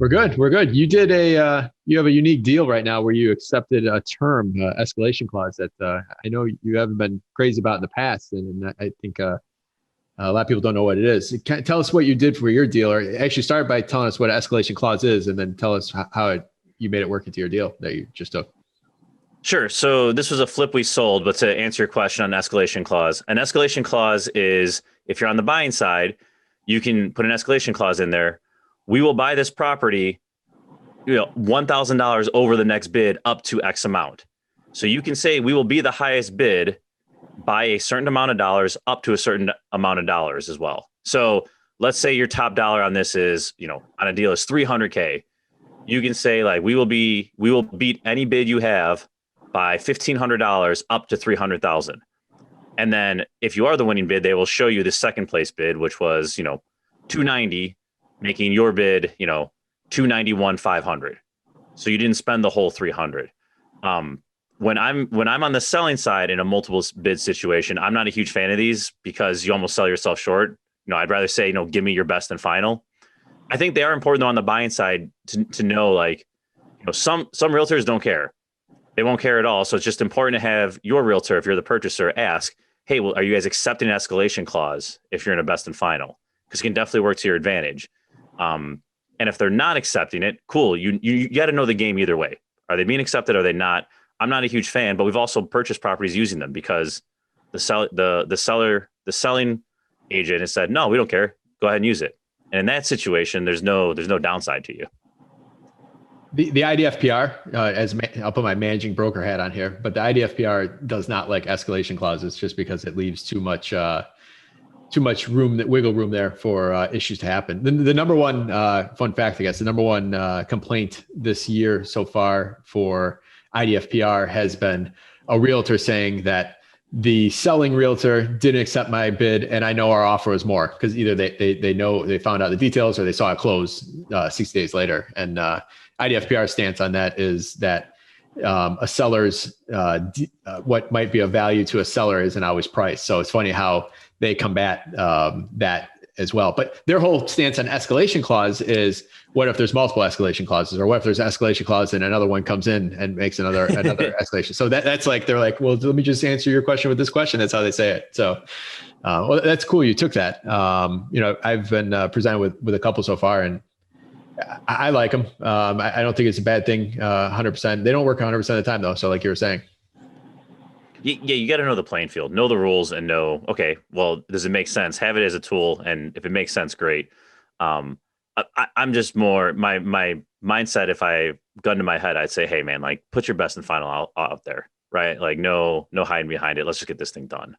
We're good. We're good. You did you have a unique deal right now where you accepted a term, escalation clause that I know you haven't been crazy about in the past. And I think a lot of people don't know what it is. Tell us what you did for your deal, or actually start by telling us what an escalation clause is, and then tell us how you made it work into your deal that you just took. Sure. So this was a flip we sold, but to answer your question on escalation clause, an escalation clause is if you're on the buying side, you can put an escalation clause in there. We will buy this property, $1,000 over the next bid up to X amount. So you can say we will be the highest bid by a certain amount of dollars up to a certain amount of dollars as well. So let's say your top dollar on this is, on a deal is $300K. You can say like, we will beat any bid you have by $1,500 up to $300,000. And then if you are the winning bid, they will show you the second place bid, which was, $290, making your bid, $291,500. So you didn't spend the whole $300. When I'm on the selling side in a multiple bid situation, I'm not a huge fan of these because you almost sell yourself short. I'd rather say, give me your best and final. I think they are important though on the buying side to know, some realtors don't care. They won't care at all. So it's just important to have your realtor, if you're the purchaser, ask, hey, well, are you guys accepting an escalation clause if you're in a best and final? Because it can definitely work to your advantage. And if they're not accepting it, cool. You got to know the game either way. Are they being accepted? Are they not? I'm not a huge fan, but we've also purchased properties using them because the selling agent has said, no, we don't care. Go ahead and use it. And in that situation, there's no downside to you. The IDFPR, I'll put my managing broker hat on here, but the IDFPR does not like escalation clauses just because it leaves too much wiggle room there for issues to happen. The number one fun fact, I guess, the number one complaint this year so far for IDFPR has been a realtor saying that the selling realtor didn't accept my bid and I know our offer was more, because either they found out the details or they saw it close 6 days later. And IDFPR stance on that is that a seller's what might be of value to a seller isn't always price. So it's funny how they combat that as well. But their whole stance on escalation clause is, what if there's multiple escalation clauses, or what if there's an escalation clause and another one comes in and makes another escalation? So that's like, they're like, well, let me just answer your question with this question. That's how they say it. So well, that's cool. You took that. I've been presented with a couple so far, and I like them. I don't think it's a bad thing 100%. They don't work 100% of the time though. So like you were saying. Yeah, you got to know the playing field, know the rules, and know, okay, well, does it make sense? Have it as a tool, and if it makes sense, great. I'm just more my mindset. If I gun to my head, I'd say, hey man, like put your best and final out there, right? Like no hiding behind it. Let's just get this thing done.